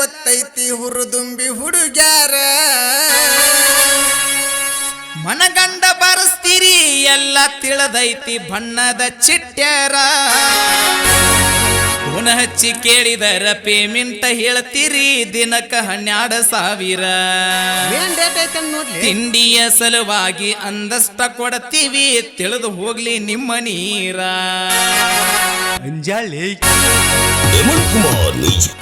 ಗೊತ್ತೈತಿ ಹುರುದುಂಬಿ ಹುಡುಗ್ಯಾರ ಮನಗಂಡ ಬಾರಿಸ್ತೀರಿ ಎಲ್ಲ ತಿಳಿದೈತಿ ಬಣ್ಣದ ಚಿಟ್ಟ್ಯಾರ ಫೋನ್ ಹಚ್ಚಿ ಕೇಳಿದರ ಪೇಮೆಂಟ್ ಹೇಳ್ತೀರಿ ದಿನಕ್ಕ 12,000 ಏನ್ ಡೇಟ್ ಐತೆ ನೋಡ್ಲಿ ತಿಂಡಿಯ ಸಲುವಾಗಿ ಅಂದಷ್ಟ ಕೊಡ್ತೀವಿ ತಿಳಿದು ಹೋಗ್ಲಿ ನಿಮ್ಮ ನೀರ ಅಂಜಾಳಿ ಹೇಮಂತ್ ಕುಮಾರ್ ಮ್ಯೂಸಿಕ್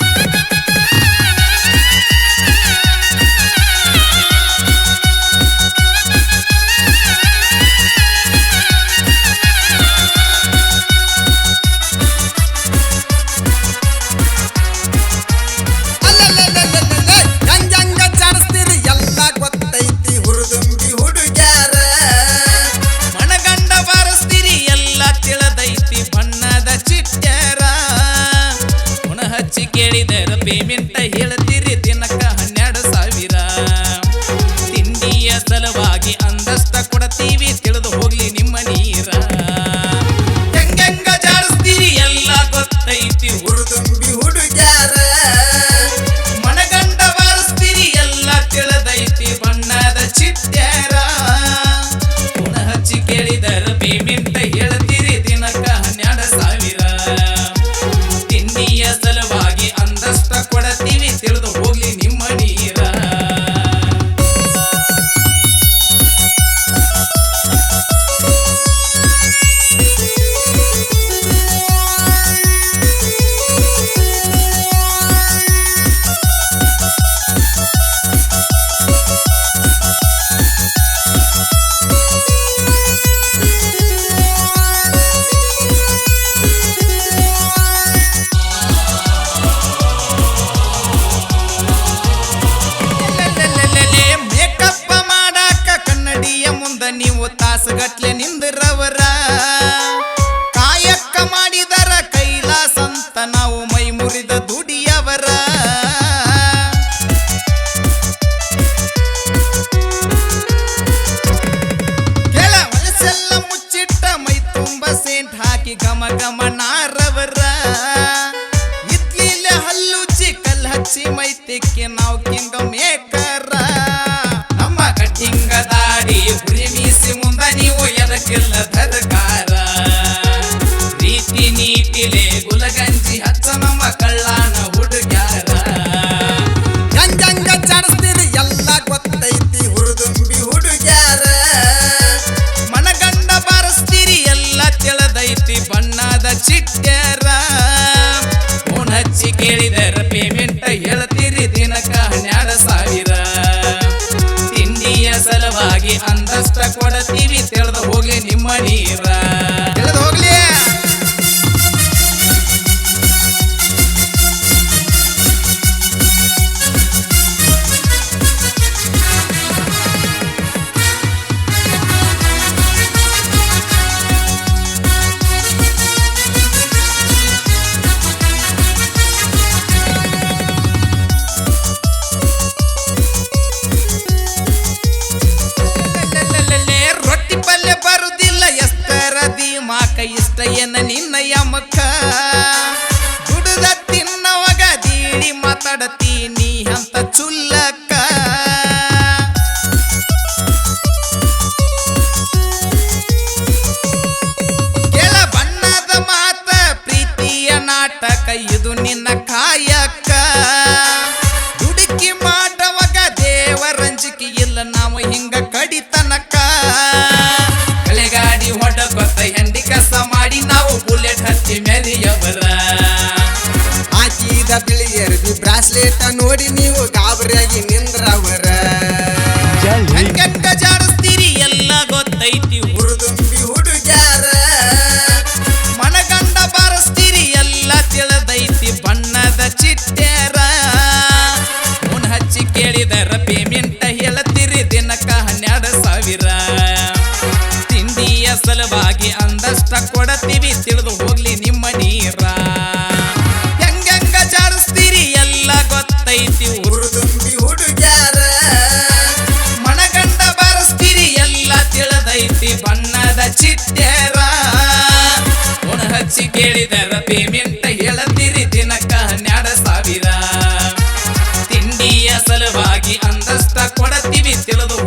ಕೇಳಿದರ ಪೇಮೆಂಟ್ ಹೇಳ್ತೀರಿ ದಿನಕ್ಕ 12,000 ತಿಂಡಿಯ ಸಲುವಾಗಿ ಅಂದಷ್ಟ ಕೊಡ್ತೀವಿ ತಿಳಿದು ಹೋಗ್ಲಿ ನಿಮ್ಮ ನೀರ ಹೆಂಗ ಜಾಡಿಸ್ತೀರಿ ಎಲ್ಲ ಗೊತ್ತೈತಿ ಹುರುದುಂಬಿ ಹುಡುಗ್ಯಾರ ಮನಗಂಡ ಬಾರಿಸ್ತೀರಿ ಎಲ್ಲ ತಿಳಿದೈತಿ ಬಣ್ಣದ ಚಿಟ್ಟ್ಯಾರ ಫೋನ್ ಹಚ್ಚಿ ಕೇಳಿದರ ಪೇಮೆಂಟ್ ಹೇಳ್ತೀರಿ ದಿನಕ್ಕ 12,000 ತಿಂಡಿಯ ಸಲುವಾಗಿ ಅಂದಷ್ಟ ಕೊಡ್ತೀವಿ ತಿಳಿದು ಹೋಗ್ಲಿ ನಿಮ್ಮ ನೀರ ನೀವು ತಾಸುಗಟ್ಲೆ ನಿಂದಿರವರ ಕಾಯಕ್ಕ ಮಾಡಿದರ ಕೈಲಾಸಂತ ನಾವು ಮೈ ಮುರಿದ ದುಡಿಯವರ ಕೆಳ ವಯಸ್ಸೆಲ್ಲ ಮುಚ್ಚಿಟ್ಟ ಮೈ ತುಂಬ ಸೇಂಟ್ ಹಾಕಿ ಗಮ ಗಮ ನಾರವರ ಇತ್ಲಿಲೆ ಹಲ್ಲುಚ್ಚಿ ಕಲ್ ಹಚ್ಚಿ ಮೈ ತೆಕ್ಕಿ ನಾವು ಕಿಂಗ ಮೇಕರ ನಮ್ಮ ಕಟ್ಟಿಂಗ ದಾಡಿ ಹುರಿ ಮೀಸಿ ಮುಂದ ನೀವು ಎದಕ್ಕಿಲ್ಲ ಧರ್ಕಾರ ರೀತಿ ನೀತಿಲೆ ಗುಲಗಂಜಿ ಹಚ್ಚ ನಮ್ಮ ಕಳ್ಳಾನ ಹುಡುಗ್ಯಾರ ಹೆಂಗ ಜಾಡಿಸ್ತೀರಿ ಎಲ್ಲ ಗೊತ್ತೈತಿ ಹುರುದುಂಬಿ ಹುಡುಗ್ಯಾರ ಮನಗಂಡ ಬಾರಿಸ್ತೀರಿ ಎಲ್ಲ ತಿಳಿದೈತಿ ಬಣ್ಣದ ಚಿಟ್ಟ್ಯಾರ ಫೋನ್ ಹಚ್ಚಿ ಕೇಳಿದರ ಪೇಮೆಂಟ್ ಹೇಳ್ತೀರಿ ದಿನಕ್ಕ 12,000 ತಿಂಡಿಯ ಸಲುವಾಗಿ ಅಂದಷ್ಟ ಕೊಡ್ತೀವಿ ತಿಳಿದು ಹೋಗ್ಲಿ ನಿಮ್ಮ ನೀರ ತಿಳಿದು ಹೋಗ್ಲಿ ರೊಟ್ಟಿ ಪಲ್ಯ ಬರುದಿಲ್ಲ ಎಷ್ಟರ ದಿಮಾಕ ಇಷ್ಟ ಏನ ನಿನ್ನ ಯಮಕ ದುಡ್ದ ತಿನ್ನವಾಗ ದೀಡಿ ಮಾತಾಡತೀನಿ ಅಂತ ಚುಲ್ಲಕ್ಕ ಕೆಳ ಬಣ್ಣದ ಮಾತ ಪ್ರೀತಿಯ ನಾಟಕ ಇದು ನಿನ್ನ ಕಾಯಕ ದುಡುಕಿ ಮಾಡವಾಗ ದೇವರಂಜಿಕೆ ಇಲ್ಲ ನಾವು ಹಿಂಗ ಕಡಿತನಕ ಕಳೆಗಾಡಿ ಹೊಡಗೊತ್ತ ಹೆಂಡಿ ಕಸ ಮಾಡಿ ನಾವು ಬುಲೆಟ್ ಹಚ್ಚಿ ಮೆರಿಯವರ ಹಾಕಿದ ಬಿಳಿಯರ್ಬಿ ಬ್ರಾಸ್ಲೆಟ್ ನೋಡಿ ನೀವು ಗಾಬರಿಯಾಗಿ ನಿಂದ್ರವರ ಹೆಂಗ ಜಾಡಿಸ್ತೀರಿ ಎಲ್ಲ ಗೊತ್ತೈತಿ ಹುರುದುಂಬಿ ಹುಡುಗ್ಯಾರ ಮನಗಂಡ ಬಾರಿಸ್ತೀರಿ ಎಲ್ಲ ತಿಳಿದೈತಿ ಬಣ್ಣದ ಚಿಟ್ಟ್ಯಾರ ಫೋನ್ ಹಚ್ಚಿ ಕೇಳಿದರ ಪೇಮೆಂಟ್ ಹೇಳ್ತೀರಿ ದಿನಕ್ಕ 12,000 ತಿಂಡಿಯ ಸಲುವಾಗಿ ಅಂದಷ್ಟ ಕೊಡ್ತೀವಿ ತಿಳಿದು ಹೋಗ್ಲಿ ನಿಮ್ಮ ನೀರ ಹೆಂಗ ಜಾಡಿಸ್ತೀರಿ ಎಲ್ಲ ಗೊತ್ತೈತಿ ಹುರುದುಂಬಿ ಹುಡುಗ್ಯಾರ ಮನಗಂಡ ಬಾರಿಸ್ತೀರಿ ಎಲ್ಲ ತಿಳಿದೈತಿ ಬಣ್ಣದ ಚಿಟ್ಟ್ಯಾರ ಫೋನ್ ಹಚ್ಚಿ ಕೇಳಿದರ ಪೇಮೆಂಟ್ ಹೇಳ್ತೀರಿ ದಿನಕ್ಕ 12,000 ಕೊಡತೀವಿ ತಿಳಿದು